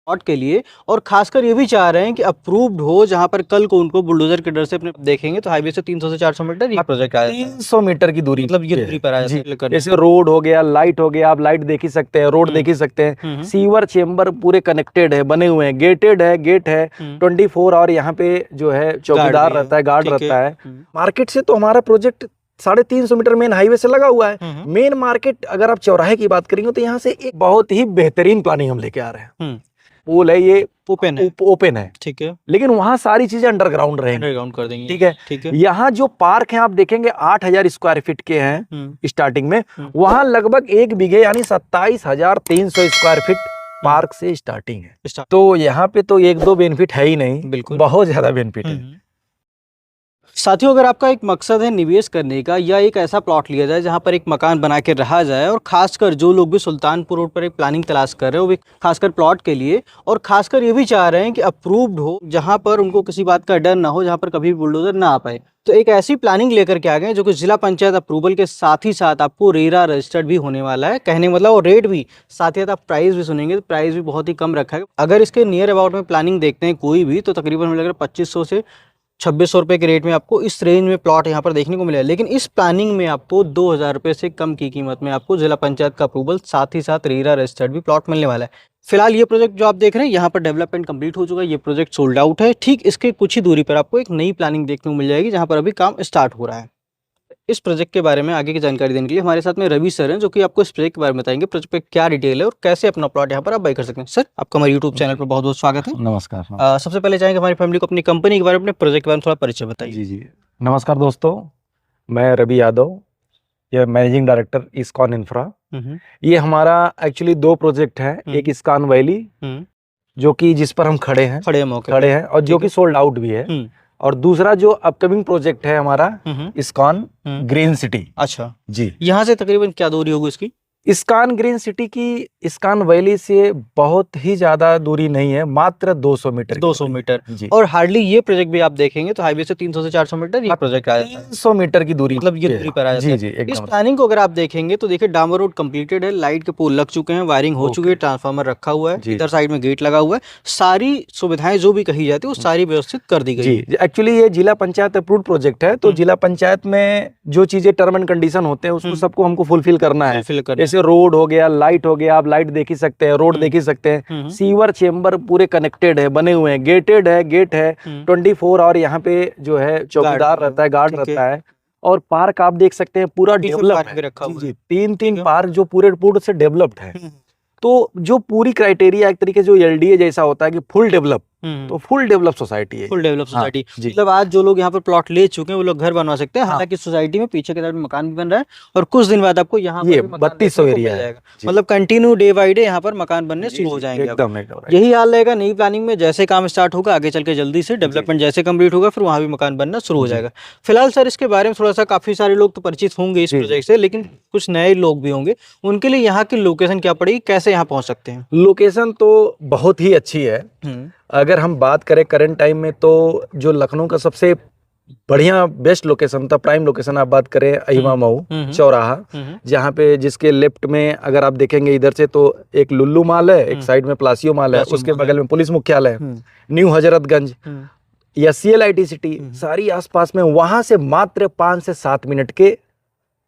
Plot के लिए, और खासकर ये भी चाह रहे हैं कि अप्रूव्ड हो, जहां पर कल को उनको बुलडोजर के डर से अपने देखेंगे तो हाईवे से 300 से 400 मीटर ये प्रोजेक्ट आया 300 मीटर की दूरी, मतलब ये दूरी पर आ जाता है। जैसे रोड हो गया, लाइट हो गया, आप लाइट देख ही सकते हैं, रोड देख ही सकते हैं, सीवर चेम्बर पूरे कनेक्टेड है, बने हुए हैं, गेटेड है, गेट है 24 और यहाँ पे जो है चौकीदार रहता है, गार्ड रहता है। मार्केट से तो हमारा प्रोजेक्ट 350 मीटर मेन हाईवे से लगा हुआ है। मेन मार्केट अगर आप चौराहे की बात करेंगे तो यहाँ से एक बहुत ही बेहतरीन प्लानिंग हम लेके आ रहे हैं। पूल है, ये ओपन है, ठीक है, लेकिन वहां सारी चीजें अंडरग्राउंड रहेंगी, अंडरग्राउंड कर देंगे, ठीक है, ठीक है। यहाँ जो पार्क है आप देखेंगे 8000 स्क्वायर फीट के हैं स्टार्टिंग में, वहां लगभग 1 बीघे यानी 27,300 स्क्वायर फीट पार्क से स्टार्टिंग है। तो यहाँ पे तो 1-2 बेनिफिट है ही नहीं, बिल्कुल बहुत ज्यादा बेनिफिट है। साथियों, अगर आपका एक मकसद है निवेश करने का या एक ऐसा प्लॉट लिया जाए जहां पर एक मकान बना के रहा जाए, और खासकर जो लोग भी सुल्तानपुर रोड पर एक प्लानिंग तलाश कर रहे हैं वो भी खासकर प्लॉट के लिए, और खासकर ये भी चाह रहे हैं कि अप्रूव्ड हो, जहां पर उनको किसी बात का डर ना हो, जहां पर कभी बुलडोजर ना आ पाए, तो एक ऐसी प्लानिंग लेकर के आ गए जो कि जिला पंचायत अप्रूवल के साथ ही साथ आपको रेरा रजिस्टर्ड भी होने वाला है। कहने मतलब और रेट भी साथ ही साथ आप प्राइस भी सुनेंगे तो प्राइस भी बहुत ही कम रखा है। अगर इसके नियर अबाउट में प्लानिंग देखते हैं कोई भी, तो तकरीबन हमें लग रहा है 2500 से 2600 रुपये के रेट में आपको इस रेंज में प्लॉट यहाँ पर देखने को मिलेगा। लेकिन इस प्लानिंग में आपको 2000 रुपये से कम की कीमत में आपको जिला पंचायत का अप्रूवल साथ ही साथ रेरा रजिस्टर्ड भी प्लॉट मिलने वाला है। फिलहाल ये प्रोजेक्ट जो आप देख रहे हैं यहाँ पर डेवलपमेंट कंप्लीट हो चुका है, ये प्रोजेक्ट सोल्ड आउट है। ठीक इसके कुछ ही दूरी पर आपको एक नई प्लानिंग देखने को मिल जाएगी जहाँ पर अभी काम स्टार्ट हो रहा है। इस प्रोजेक्ट के बारे में आगे की जानकारी देने के लिए हमारे साथ में रवि सर हैं, जो कि आपको इस प्रोजेक्ट के बारे में बताएंगे, प्रोजेक्ट पे क्या डिटेल है और कैसे अपना प्लॉट यहाँ पर आप बाई कर सकते हैं। सर, आपका हमारे यूट्यूब चैनल पर बहुत बहुत स्वागत है। नमस्कार। सबसे पहले चाहेंगे हमारी फैमिली को अपनी कंपनी के बारे में, अपने प्रोजेक्ट के बारे में थोड़ा परिचय बताइए। जी, नमस्कार दोस्तों, मैं रवि यादव, ये मैनेजिंग डायरेक्टर इस्कॉन इंफ्रा। ये हमारा एक्चुअली 2 प्रोजेक्ट है, एक इस्कॉन वैली जो कि जिस पर हम खड़े हैं और जो कि सोल्ड आउट भी है, और दूसरा जो अपकमिंग प्रोजेक्ट है हमारा इस्कॉन ग्रीन सिटी। अच्छा जी, यहाँ से तकरीबन क्या दूरी होगी इसकी? इस्कॉन ग्रीन सिटी की इस्कॉन वैली से बहुत ही ज्यादा दूरी नहीं है, मात्र 200 मीटर। 200 मीटर जी। और हार्डली ये प्रोजेक्ट भी आप देखेंगे तो हाईवे से 300 से 400 मीटर ये प्रोजेक्ट आ जाता है। 300 मीटर की दूरी, मतलब ये दूरी पर आ जाता है। जी, इस प्लानिंग को अगर आप देखेंगे तो देखिए डामर रोड कंप्लीटेड है, लाइट के पोल लग चुके हैं, वायरिंग हो चुकी है, ट्रांसफार्मर रखा हुआ है, इधर साइड में गेट लगा हुआ है, सारी सुविधाएं जो भी कही जाती है वो सारी व्यवस्थित कर दी गई है। एक्चुअली ये जिला पंचायत अप्रूव्ड प्रोजेक्ट है, तो जिला पंचायत में जो चीजें टर्म एंड कंडीशन होते हैं उसको सबको हमको फुलफिल करना है। जैसे रोड हो गया, लाइट हो गया, आप लाइट देख ही सकते हैं, रोड देख ही सकते हैं, सीवर चेम्बर पूरे कनेक्टेड है, बने हुए हैं, गेटेड है, गेट है 24 और यहाँ पे जो है चौकीदार रहता है, गार्ड रहता है, और पार्क आप देख सकते हैं पूरा डेवलप है। जी, 3 पार्क जो पूरे से डेवलप्ड है। तो जो पूरी क्राइटेरिया एक तरीके जो एलडीए जैसा होता है कि फुल डेवलप, तो फुल डेवलप सोसाइटी है, फुल डेवलप सोसाइटी। मतलब आज जो लोग यहाँ पर प्लॉट ले चुके हैं वो लोग घर बनवा सकते हैं। हालांकि सोसाइटी में पीछे की तरफ मकान भी बन रहा है और कुछ दिन बाद आपको यहाँ पर 3200 एरिया है, मतलब कंटिन्यू डे बाई डे यहाँ पर मकान बनने शुरू हो जाएंगे। एकदम यही हाल रहेगा नई प्लानिंग में, जैसे काम स्टार्ट होगा आगे चल के जल्दी से डेवलपमेंट जैसे कंप्लीट होगा फिर वहाँ भी मकान बनना शुरू हो जाएगा। फिलहाल सर इसके बारे में थोड़ा सा, काफी सारे लोग तो परिचित होंगे इस प्रोजेक्ट से, लेकिन कुछ नए लोग भी होंगे, उनके लिए यहाँ की लोकेशन क्या पड़ेगी, कैसे यहाँ पहुँच सकते हैं? लोकेशन तो बहुत ही अच्छी है। अगर हम बात करें करंट टाइम में तो जो लखनऊ का सबसे बढ़िया बेस्ट लोकेशन था, प्राइम लोकेशन आप बात करें अहिमा मऊ चौराहा, जहाँ पे जिसके लेफ्ट में अगर आप देखेंगे इधर से तो एक लुल्लू माल है, एक साइड में प्लासियो माल है, उसके बगल में पुलिस मुख्यालय है, न्यू हजरतगंज या CLIT सिटी सारी आसपास में, वहां से मात्र 5 से 7 मिनट के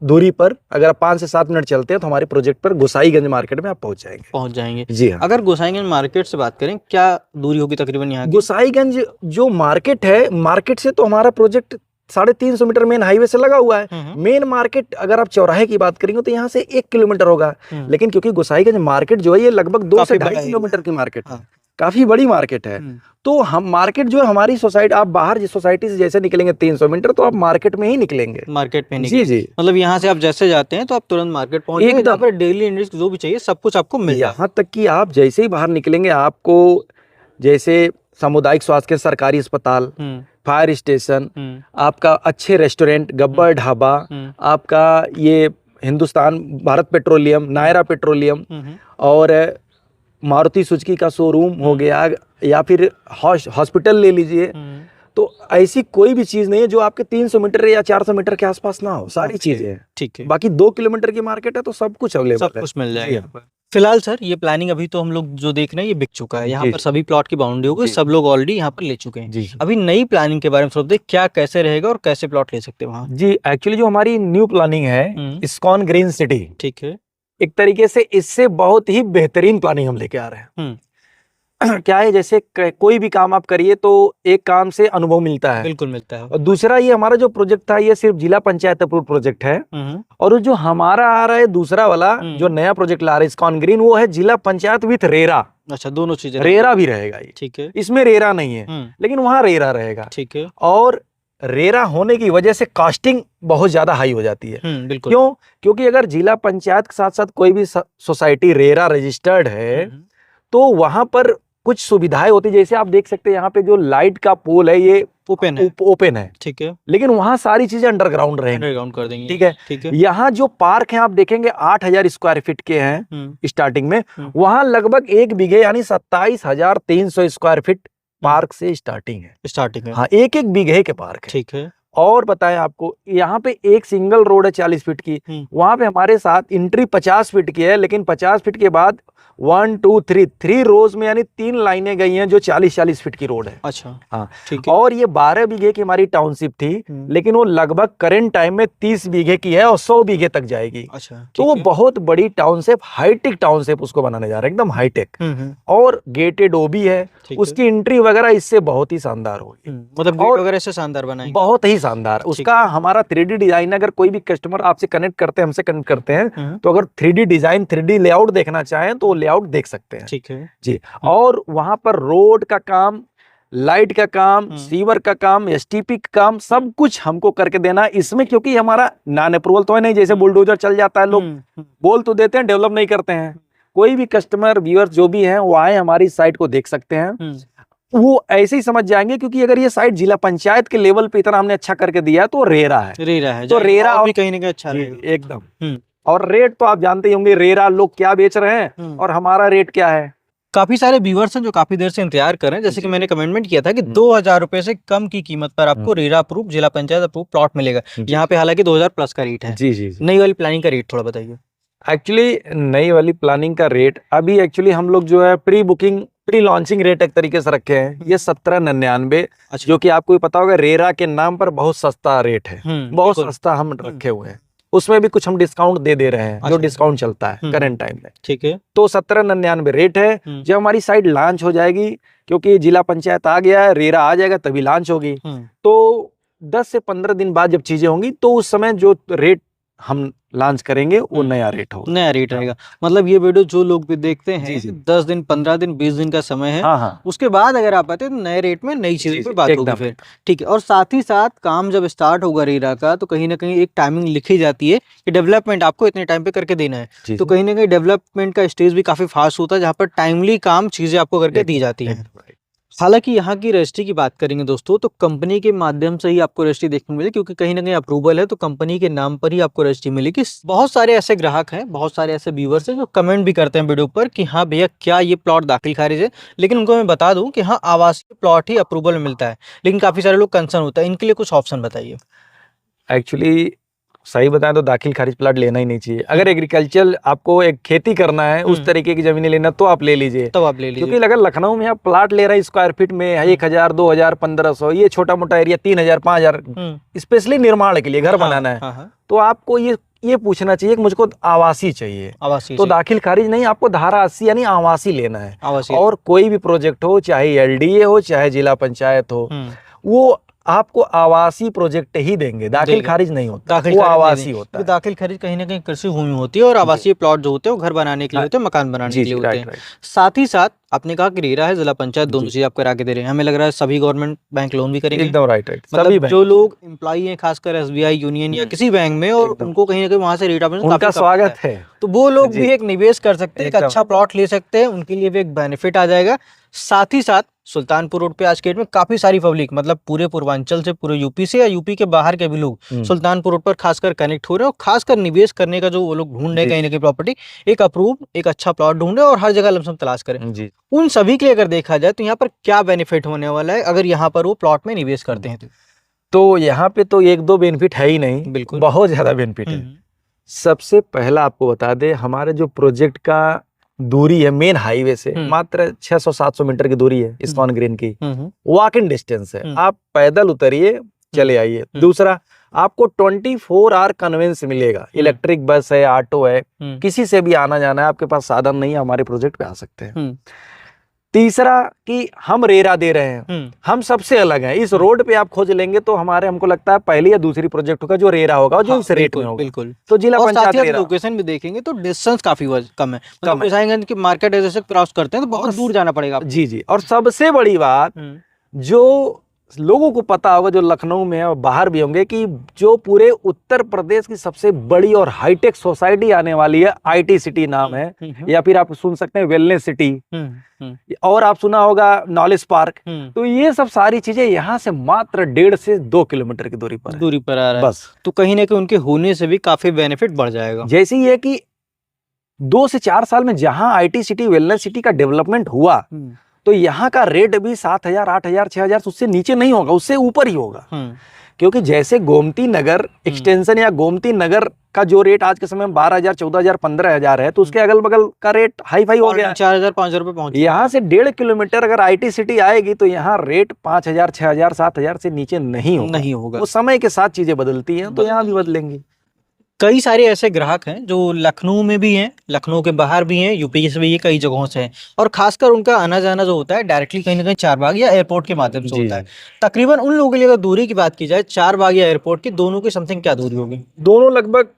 दूरी पर अगर आप 5 से 7 मिनट चलते हैं तो हमारे प्रोजेक्ट पर गोसाईगंज मार्केट में आप पहुंच जाएंगे। जी हाँ। अगर गोसाईगंज मार्केट से बात करें, क्या दूरी होगी तकरीबन यहाँ? गोसाईगंज जो मार्केट है, मार्केट से तो हमारा प्रोजेक्ट 350 मीटर मेन हाईवे से लगा हुआ है। मेन मार्केट अगर आप चौराहे की बात करेंगे तो यहाँ से 1 किलोमीटर होगा, लेकिन क्योंकि गोसाईगंज मार्केट जो है ये लगभग 2 से 2.5 किलोमीटर की मार्केट है, काफी बड़ी मार्केट है। तो हम मार्केट जो है हमारी सोसाइटी, आप बाहर जिस सोसाइटी से जैसे निकलेंगे 300 मीटर तो आप मार्केट में ही निकलेंगे। मार्केट में जी। मतलब यहाँ से आप जैसे जाते हैं तो आप तुरंत मार्केट पहुंच जाएंगे, जहाँ पर डेली नीड्स जो भी चाहिए सब कुछ आपको मिल जाएगा। यहाँ तक कि आप जैसे ही बाहर निकलेंगे आपको जैसे सामुदायिक स्वास्थ्य केंद्र, सरकारी अस्पताल, फायर स्टेशन, आपका अच्छे रेस्टोरेंट, गब्बर ढाबा, आपका ये हिंदुस्तान भारत पेट्रोलियम, नायरा पेट्रोलियम, और मारुति सुजुकी का शोरूम हो गया, या फिर हॉस्पिटल ले लीजिए, तो ऐसी कोई भी चीज नहीं है जो आपके 300 मीटर या 400 मीटर के आसपास ना हो, सारी चीजें हैं। ठीक है। बाकी 2 किलोमीटर की मार्केट है तो सब कुछ अवेलेबल है, सब कुछ मिल जाएगा। फिलहाल सर ये प्लानिंग अभी तो हम लोग जो देख रहे हैं ये बिक चुका है, यहाँ जी, पर सभी प्लॉट की बाउंड्री हो गई, जी। सब लोग ऑलरेडी यहाँ पर ले चुके हैं। जी अभी नई प्लानिंग के बारे में थोड़ा बताइए, क्या कैसे रहेगा और कैसे प्लॉट ले सकते हैं वहाँ। जी, एक्चुअली जो हमारी न्यू प्लानिंग है इस्कॉन ग्रीन सिटी, ठीक है। एक तरीके से इससे बहुत ही बेहतरीन प्लानिंग हम लेके आ रहे हैं। क्या है, जैसे कोई भी काम आप करिए तो एक काम से अनुभव मिलता है, बिल्कुल मिलता है। और दूसरा ये हमारा जो प्रोजेक्ट था ये सिर्फ जिला पंचायत अप्रूव प्रोजेक्ट है, और जो हमारा आ रहा है दूसरा वाला जो नया प्रोजेक्ट ला रहा है इस्कॉन ग्रीन, वो है जिला पंचायत विथ रेरा। अच्छा, दोनों चीजें, रेरा भी रहेगा ये, ठीक है। इसमें रेरा नहीं है लेकिन वहां रेरा रहेगा, ठीक है। और रेरा होने की वजह से कॉस्टिंग बहुत ज्यादा हाई हो जाती है। बिल्कुल। क्यों? क्योंकि अगर जिला पंचायत के साथ साथ कोई भी सोसाइटी रेरा रजिस्टर्ड है तो वहां पर कुछ सुविधाएं होती है, जैसे आप देख सकते हैं यहाँ पे जो लाइट का पोल है ये ओपन है, ठीक है, लेकिन वहां सारी चीजें अंडरग्राउंड रहेंगी, अंडरग्राउंड कर देंगे, ठीक है, ठीक है। यहाँ जो पार्क है आप देखेंगे 8,000 स्क्वायर फीट के हैं स्टार्टिंग में, वहां लगभग 1 बीघे यानी 27,300 स्क्वायर फीट पार्क से स्टार्टिंग है। हाँ, एक बीघे के पार्क है, ठीक है। और बताएं आपको, यहाँ पे एक सिंगल रोड है 40 फीट की, वहां पे हमारे साथ एंट्री 50 फीट की है, लेकिन 50 फीट के बाद 1 2 3 रोज में यानी 3 लाइनें गई हैं जो 40-40 फीट की रोड है। अच्छा, हाँ, ठीक है। और ये 12 बीघे की हमारी टाउनशिप थी, लेकिन वो लगभग करंट टाइम में 30 बीघे की है और 100 बीघे तक जाएगी। अच्छा, तो वो बहुत बड़ी टाउनशिप, हाईटेक टाउनशिप उसको बनाने जा रहे हैं, एकदम हाईटेक, और गेटेड ओबी है, उसकी एंट्री वगैरह इससे बहुत ही शानदार होगी, मतलब गेट वगैरह से शानदार बनाएंगे, बहुत ही शानदार। उसका हमारा 3D डिजाइन, अगर कोई भी कस्टमर आपसे कनेक्ट करते हैं, हमसे कनेक्ट करते हैं, तो अगर 3D डिजाइन 3D लेआउट देखना चाहें तो लेआउट देख सकते हैं, ठीक है जी। और वहां पर रोड का काम, लाइट का काम, सीवर का काम, एसटीपी का काम, सब कुछ हमको करके देना इसमें, क्योंकि हमारा नॉन अप्रूवल तो है नहीं, जैसे बुलडोजर चल जाता है, लोग बोल तो देते हैं, डेवलप नहीं करते हैं। कोई भी कस्टमर व्यूअर्स जो भी हैं वो आए हमारी साइट को देख सकते हैं, वो ऐसे ही समझ जाएंगे, क्योंकि अगर ये साइट जिला पंचायत के लेवल पे इतना हमने अच्छा करके दिया तो रेरा है, तो रेरा और भी कहीं ना कहीं अच्छा रहेगा एकदम। और रेट तो आप जानते ही होंगे, रेरा लोग क्या बेच रहे हैं और हमारा रेट क्या है। काफी सारे व्यूअर्स हैं जो काफी देर से इंतजार कर रहे हैं, जैसे कि मैंने कमेंटमेंट किया था कि 2,000 रुपए से कम की कीमत पर आपको रेरा अप्रूव जिला पंचायत अप्रूव प्लॉट मिलेगा। यहाँ पे हालांकि 2,000 प्लस का रेट है। जी जी। नई वाली प्लानिंग का रेट थोड़ा बताइए। एक्चुअली नई वाली प्लानिंग का रेट अभी एक्चुअली हम लोग जो है प्री लॉन्चिंग रेट एक तरीके से रखे हैं, ये 1799। जो कि आपको पता होगा रेरा के नाम पर बहुत सस्ता रेट है, बहुत सस्ता हम रखे हुए हैं, उसमें भी कुछ हम डिस्काउंट दे रहे हैं, जो डिस्काउंट चलता है करंट टाइम में, ठीक है। तो 1799 रेट है। जब हमारी साइट लॉन्च हो जाएगी, क्योंकि जिला पंचायत आ गया है, रेरा आ जाएगा तभी लॉन्च होगी, तो 10 से 15 दिन बाद जब चीजें होंगी तो उस समय जो रेट हम लॉन्च करेंगे वो नया रेट होगा, नया रेट रहेगा। मतलब ये वीडियो जो लोग भी देखते हैं 10 दिन 15 दिन 20 दिन का समय है, उसके बाद अगर आप आते हैं तो नए रेट में नई चीजों पर बात होगी फिर, ठीक है। और साथ ही साथ काम जब स्टार्ट होगा रेरा का तो कहीं ना कहीं एक टाइमिंग लिखी जाती है कि डेवलपमेंट आपको इतने टाइम पे करके देना है, तो कहीं ना कहीं डेवलपमेंट का स्टेज भी काफी फास्ट होता है, जहाँ पर टाइमली काम चीजें आपको करके दी जाती है। हालांकि यहाँ की रजिस्ट्री की बात करेंगे दोस्तों तो कंपनी के माध्यम से ही आपको रजिस्ट्री देखने मिले, क्योंकि कहीं ना कहीं अप्रूवल है तो कंपनी के नाम पर ही आपको रजिस्ट्री मिलेगी। बहुत सारे ऐसे ग्राहक हैं, बहुत सारे ऐसे व्यूअर्स हैं जो कमेंट भी करते हैं वीडियो पर कि हाँ भैया क्या ये प्लॉट दाखिल खारिज है, लेकिन उनको मैं बता दूं कि हाँ आवासीय प्लॉट ही अप्रूवल में मिलता है, लेकिन काफी सारे लोग कंसर्न होता है, इनके लिए कुछ ऑप्शन बताइए। एक्चुअली सही बताएं तो दाखिल खारिज प्लाट लेना ही नहीं चाहिए। अगर एग्रीकल्चर आपको एक खेती करना है, उस तरीके की जमीनें लेना तो आप ले लीजिए, तब आप ले लीजिए। क्योंकि अगर लखनऊ में आप प्लाट ले रहे हैं स्क्वायर फीट में 1,000 2,000 1,500, ये छोटा मोटा एरिया 3,000 5,000, स्पेशली निर्माण के लिए घर बनाना है, तो आपको ये पूछना चाहिए कि मुझको आवासीय चाहिए, तो दाखिल खारिज नहीं, आपको धारा 80 यानी आवासीय लेना है। और कोई भी प्रोजेक्ट हो, चाहे LDA हो चाहे जिला पंचायत हो, वो आपको आवासीय प्रोजेक्ट ही देंगे, दाखिल खारिज नहीं होता, वो आवासीय होता है। दाखिल खारिज कहीं ना कहीं कृषि भूमि होती है और आवासीय प्लॉट जो होते हैं वो घर बनाने के लिए होते हैं, मकान बनाने के लिए होते हैं। साथ ही साथ आपने कहा कि रेरा है जिला पंचायत दोनों चीज आप करा के दे रहे हैं, हमें लग रहा है सभी गवर्नमेंट बैंक लोन भी करेंगे। एकदम राइट। मतलब जो लोग एम्प्लॉई हैं खासकर SBI यूनियन या किसी बैंक में, और उनको कहीं ना कहीं वहां से रेट ऑफ उनका स्वागत है, तो वो लोग भी एक निवेश कर सकते हैं, एक अच्छा प्लॉट ले सकते हैं, उनके लिए भी एक बेनिफिट आ जाएगा। साथ ही साथ सुल्तानपुर रोड पे आज के डेट में काफी सारी पब्लिक, मतलब पूरे पूर्वांचल से, पूरे यूपी से या यूपी के बाहर के भी लोग सुल्तानपुर रोड पर खासकर कनेक्ट हो रहे हैं, और खासकर निवेश करने का जो वो लोग ढूंढ रहे हैं कहीं ना कहीं प्रॉपर्टी, एक अप्रूव एक अच्छा प्लॉट ढूंढ रहे हैं और हर जगह लमसम तलाश करें। उन सभी के लिए अगर देखा जाए तो यहाँ पर क्या बेनिफिट होने वाला है अगर यहाँ पर वो प्लॉट में निवेश करते हैं तो यहाँ पे तो 1-2 बेनिफिट है ही नहीं, बिल्कुल बहुत ज्यादा बेनिफिट है। सबसे पहला आपको बता दे, हमारे जो प्रोजेक्ट का दूरी है मेन हाईवे से, मात्र 600-700 मीटर की दूरी है इस्कॉन ग्रीन की, वॉक इन डिस्टेंस है। आप पैदल उतरिए, चले आइए। दूसरा, आपको 24 आवर कन्वेंस मिलेगा। इलेक्ट्रिक बस है, ऑटो है, किसी से भी आना जाना है, आपके पास साधन नहीं है, हमारे प्रोजेक्ट पे आ सकते हैं। तीसरा कि हम रेरा दे रहे हैं, हम सबसे अलग हैं। इस रोड पे आप खोज लेंगे तो हमको लगता है पहली या दूसरी प्रोजेक्ट होगा जो रेरा होगा, जो इस रेट में होगा। बिल्कुल। तो जिला पंचायत रेरा। लोकेशन भी देखेंगे तो डिस्टेंस काफी कम है, मतलब गोसाईगंज की मार्केट जैसे क्रॉस करते हैं तो बहुत दूर जाना पड़ेगा। जी जी। और सबसे बड़ी बात जो लोगों को पता होगा, जो लखनऊ में है और बाहर भी होंगे, कि जो पूरे उत्तर प्रदेश की सबसे बड़ी और हाईटेक सोसाइटी आने वाली है, IT सिटी नाम है, या फिर आप सुन सकते हैं वेलनेस सिटी, और आप सुना होगा नॉलेज पार्क। तो ये सब सारी चीजें यहाँ से मात्र 1.5 से 2 किलोमीटर की दूरी पर आ रहा है बस। तो कहीं ना कहीं उनके होने से भी काफी बेनिफिट बढ़ जाएगा। जैसे ये कि 2 से 4 साल में जहां IT सिटी वेलनेस सिटी का डेवलपमेंट हुआ, तो यहाँ का रेट भी 7,000, 8,000, 6,000 उससे नीचे नहीं होगा, उससे ऊपर ही होगा। क्योंकि जैसे गोमती नगर एक्सटेंशन या गोमती नगर का जो रेट आज के समय में 12,000, 14,000, 15,000 है, तो उसके अगल बगल का रेट हाई फाई हो गया, 4,000, 5,000 रुपए पहुंच। यहाँ से 1.5 किलोमीटर अगर IT सिटी आएगी तो यहाँ रेट 5,000, 6,000, 7,000 से नीचे नहीं होगा। वो समय के साथ चीजें बदलती हैं, तो यहाँ भी बदलेंगी। कई सारे ऐसे ग्राहक हैं जो लखनऊ में भी हैं, लखनऊ के बाहर भी हैं, यूपी से भी, ये कई जगहों से हैं, और खासकर उनका आना जाना जो होता है डायरेक्टली कहीं ना कहीं चारबाग या एयरपोर्ट के माध्यम से होता है। तकरीबन उन लोगों के लिए अगर दूरी की बात की जाए, चारबाग या एयरपोर्ट की, दोनों की समथिंग क्या दूरी होगी? दोनों लगभग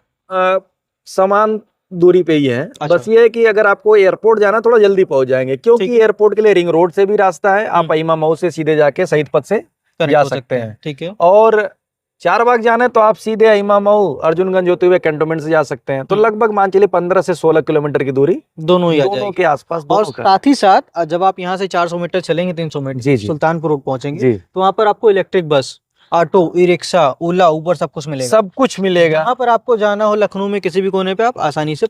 समान दूरी पे ही है। अच्छा। बस ये है कि अगर आपको एयरपोर्ट जाना थोड़ा जल्दी पहुंच जाएंगे, क्योंकि एयरपोर्ट के लिए रिंग रोड से भी रास्ता है, आप इमाम मऊ से सीधे जाके शहीद पथ से जा सकते हैं। ठीक है। और चारबाग जाना है तो आप सीधे इमाम मऊ अर्जुनगंज होते हुए कैंटोनमेंट से जा सकते हैं। तो लगभग मान चलिए 15 से 16 किलोमीटर की दूरी दोनों के आसपास। और साथ ही साथ जब आप यहाँ से 400 मीटर चलेंगे, 300 मीटर सुल्तानपुर रोड पहुंचेंगे, तो वहाँ पर आपको electric bus, auto, e rickshaw, ओला, उबर सब कुछ मिलेगा। यहाँ पर आपको जाना हो लखनऊ में किसी भी कोने पे, आप आसानी से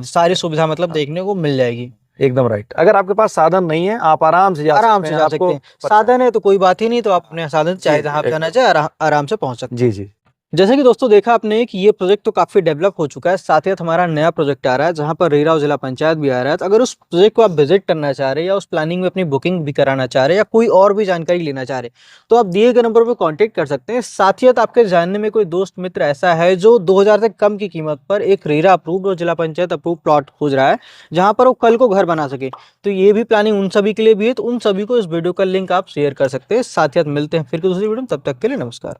सारी सुविधा मतलब देखने को मिल जाएगी। एकदम राइट। अगर आपके पास साधन नहीं है, आप आराम से जा सकते हैं। साधन है तो कोई बात ही नहीं, तो आप अपने साधन चाहे जहाँ आप जाना चाहे आराम से पहुंच सकते हैं। जी। जैसे कि दोस्तों देखा आपने कि ये प्रोजेक्ट तो काफी डेवलप हो चुका है, साथ ही साथ हमारा नया प्रोजेक्ट आ रहा है जहां पर रेरा जिला पंचायत भी आ रहा है। तो अगर उस प्रोजेक्ट को आप विजिट करना चाह रहे हैं या उस प्लानिंग में अपनी बुकिंग भी कराना चाह रहे हैं या कोई और भी जानकारी लेना चाह रहे हैं, तो आप दिए गए नंबर पर कांटेक्ट कर सकते हैं। साथ ही साथ आपके जानने में कोई दोस्त मित्र ऐसा है जो 2,000 से कम की कीमत पर एक रेरा अप्रूव्ड और जिला पंचायत अप्रूव्ड प्लॉट खोज रहा है जहां पर वो कल को घर बना सके, तो ये भी प्लानिंग उन सभी के लिए भी है। तो उन सभी को इस वीडियो का लिंक आप शेयर कर सकते हैं। साथ ही साथ मिलते हैं फिर दूसरी वीडियो में, तब तक के लिए नमस्कार।